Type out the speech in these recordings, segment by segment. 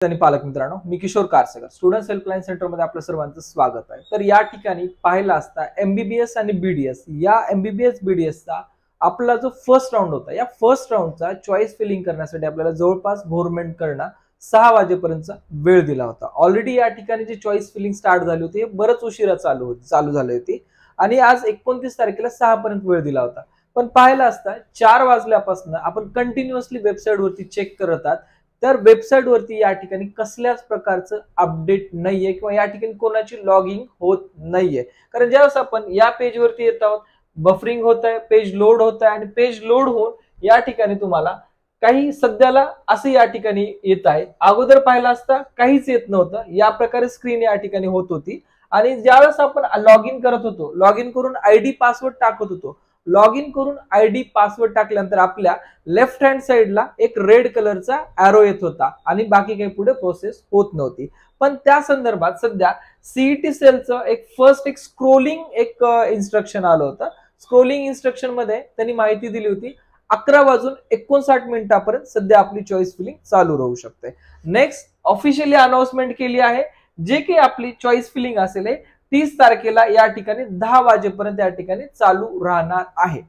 आणि पालक मित्रांनो, मी किशोर कारसेकर स्टुडंट्स हेल्पलाईन सेंटर मध्ये आपल्या सर्वांचं स्वागत आहे। तर या ठिकाणी पाहिला असता एमबीबीएस आणि बीडीएस या एमबीबीएस बीडीएसचा आपला जो फर्स्ट राऊंड होता, या फर्स्ट राऊंडचा चॉईस फिलिंग करण्यासाठी आपल्याला जवळपास गव्हर्नमेंट कडनं 6 वाजेपर्यंतचा वेळ दिला होता। ऑलरेडी या ठिकाणी जी चॉईस फिलिंग स्टार्ट झाली होती बरंच उशिरा चालू झाली होती आणि आज 29 तारखेला 6 पर्यंत वेळ दिला होता। पण पाहिला असता 4 वाजल्यापासून आपण कंटिन्युअसली वेबसाईट वरती चेक करत आहात, तर वेबसाईट वरती या ठिकाणी कसल्याच प्रकारचं अपडेट नाहीये किंवा या ठिकाणी कोणाची लॉगिंग होत नाहीये। कारण ज्यावेळेस आपण या पेज वरती येत आहोत, बफरिंग होत आहे, पेज लोड होत आहे आणि पेज लोड होऊन या ठिकाणी तुम्हाला काही सध्याला असं या ठिकाणी येत आहे। अगोदर पाहिला असता काहीच येत नव्हतं, या प्रकारे स्क्रीन या ठिकाणी होत होती आणि ज्यावेळेस आपण लॉग इन करत होतो, लॉग इन करून आयडी पासवर्ड टाकत होतो, लॉग इन करून आयडी पासवर्ड टाकल्यानंतर आपल्या लेफ्ट हँड साइडला एक रेड कलरचा एरो येत होता आणि बाकी काही पुढे प्रोसेस होत नव्हती। पण त्या संदर्भात सध्या सीईटी सेलचं एक स्क्रोलिंग इन्स्ट्रक्शन आलं होतं। स्क्रोलिंग इन्स्ट्रक्शन मध्ये त्यांनी माहिती दिली होती 11:59 सध्या आपली चॉईस फिलिंग चालू राहू शकते। नेक्स्ट ऑफिशियली अनाउन्समेंट केली आहे, जे की आपली चॉईस फिलिंग असेल 30 तारखेला या ठिकाणी 10 वाजेपर्यंत या ठिकाणी चालू राहणार आहे।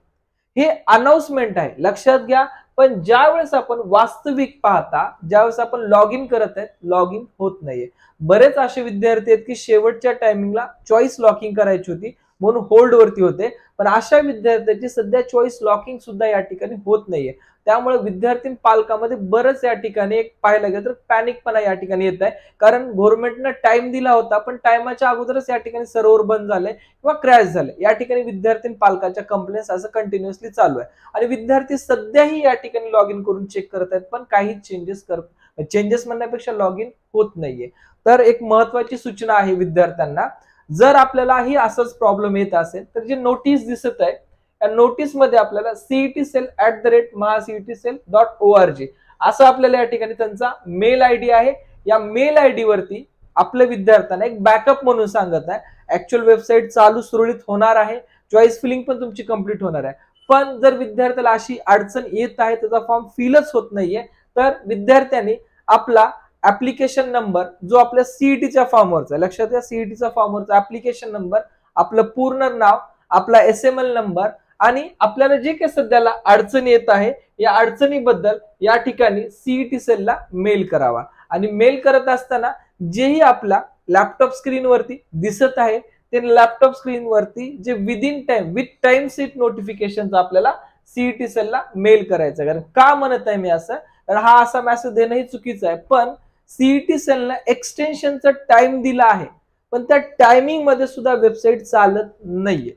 हे अनाउन्समेंट आहे, लक्षात घ्या। पण ज्यावेळेस आपण वास्तविक पाहता, ज्यावेळेस आपण लॉग इन करत आहेत, लॉग इन होत नाहीये। बरेच असे विद्यार्थी आहेत की शेवटच्या टायमिंगला चॉईस लॉकिंग करायची होती म्हणून होल्ड वरती होते, पण अशा विद्यार्थ्यांची सध्या चॉईस लॉकिंग सुद्धा या ठिकाणी होत नाहीये। त्यामुळे विद्यार्थी पालकांमध्ये बरेच या ठिकाणी एक पाहायला गेलं तर पॅनिकपणा या ठिकाणी येत आहे, कारण गव्हर्नमेंटने टाइम दिला होता पण टाइमच्या अगोदरच या ठिकाणी सर्व्हर बंद झाले किंवा क्रॅश झाले। या ठिकाणी विद्यार्थी पालकांच्या कंप्लेंट्स असं कंटिन्युअसली चालू आहे आणि विद्यार्थी सध्याही या ठिकाणी लॉग इन करून चेक करत आहेत, पण काही चेंजेस म्हणण्यापेक्षा लॉग इन होत नाहीये। तर एक महत्वाची सूचना आहे विद्यार्थ्यांना, जर आपल्यालाही असंच प्रॉब्लेम येत असेल तर जे नोटीस दिसत आहे या नोटीस मध्ये आपल्याला cetcell@mahacetcell.org असं आपल्याला या ठिकाणी त्यांचा मेल आयडी आहे। या मेल आयडी वरती आपल्या विद्यार्थ्यांना एक बॅकअप म्हणून सांगत आहे, ऍक्च्युअल वेबसाईट चालू सुरळीत होणार आहे, चॉईस फिलिंग पण तुमची कंप्लीट होणार आहे। पण जर विद्यार्थ्याला अशी अडचण येत आहे, त्याचा फॉर्म फिलच होत नाहीये, तर विद्यार्थ्यांनी आपला ऍप्लिकेशन नंबर जो आपल्या सीईटीच्या फॉर्मवरचा, लक्षात घ्या सीईटीच्या फॉर्मवरचा ऍप्लिकेशन नंबर, आपलं पूर्ण नाव, आपला एसएमएल नंबर आणि आपल्याला जे काही सध्याला अडचण येत आहे या अडचणीबद्दल या ठिकाणी सीईटी सेलला मेल करावा। आणि मेल करत असताना जेही आपला लॅपटॉप स्क्रीन वरती दिसत आहे ते लॅपटॉप स्क्रीन वरती जे विथ टाइम सीट नोटिफिकेशन आपल्याला सीईटी सेलला मेल करायचं। कारण का म्हणत आहे मी असं, तर हा असा मेसेज देणंही चुकीचं आहे, पण सीईटी सेलने एक्सटेन्शनचा टाइम दिला आहे पण त्या टायमिंग मध्ये सुद्धा वेबसाईट चालत नाहीये।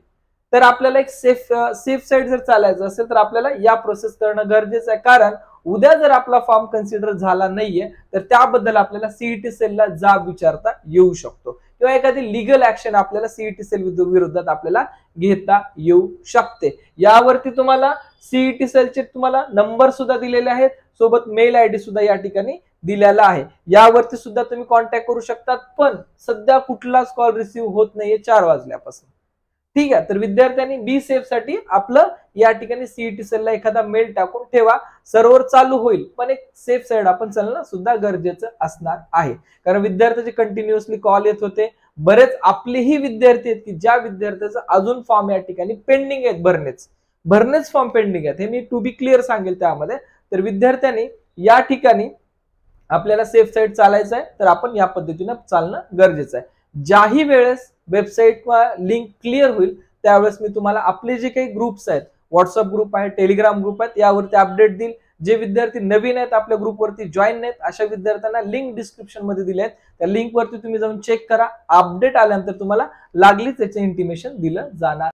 तर आपल्याला एक सेफ साईड जर चालायचं असेल तर आपल्याला या प्रोसेस करणं गरजेचं आहे, कारण उद्या जर आपला फॉर्म कन्सिडर झाला नाहीये तर त्याबद्दल आपल्याला सीईटी सेलला जाब विचारता येऊ शकतो किंवा एखादी लीगल ऍक्शन आपल्याला सीईटी सेल विरोधात आपल्याला घेता येऊ शकते। यावरती तुम्हाला सीईटी सेलचे तुम्हाला नंबर सुद्धा दिलेले आहेत, सोबत मेल आयडी सुद्धा या ठिकाणी दिलेला आहे, यावरती सुद्धा तुम्ही कॉन्टॅक्ट करू शकतात। पण सध्या कुठलाच कॉल रिसीव्ह होत नाहीये 4 वाजल्यापासून, ठीक आहे। तर विद्यार्थ्यांनी बी सेफ साठी आपलं या ठिकाणी सीईटी सेलला एखादा मेल टाकून ठेवा, सर्व्हर चालू होईल पण एक सेफ साईड आपण चालणं सुद्धा गरजेचं असणार आहे। कारण विद्यार्थ्याचे कंटिन्युअसली कॉल येत होते, बरेच आपलेही विद्यार्थी आहेत की ज्या विद्यार्थ्याचं अजून फॉर्म या ठिकाणी पेंडिंग आहेत, भरणेच फॉर्म पेंडिंग आहेत, हे मी टू बी क्लिअर सांगेल त्यामध्ये। तर विद्यार्थ्यांनी या ठिकाणी आपल्याला सेफ साईड चालायचं आहे तर आपण या पद्धतीने चालणं गरजेचं आहे। ज्याही वेळेस वेबसाईट लिंक क्लिअर होईल त्यावेळेस मी तुम्हाला आपले जे काही ग्रुप्स आहेत, व्हॉट्सअप ग्रुप आहे, टेलिग्राम ग्रुप आहेत, यावरती अपडेट देईल। जे विद्यार्थी नवीन आहेत, आपल्या ग्रुपवरती जॉईन नाहीत, अशा विद्यार्थ्यांना लिंक डिस्क्रिप्शन मध्ये दिले आहेत, त्या लिंक वरती तुम्ही जाऊन चेक करा। अपडेट आल्यानंतर तुम्हाला लागलीच त्याचे इंटिमेशन दिलं जाणार।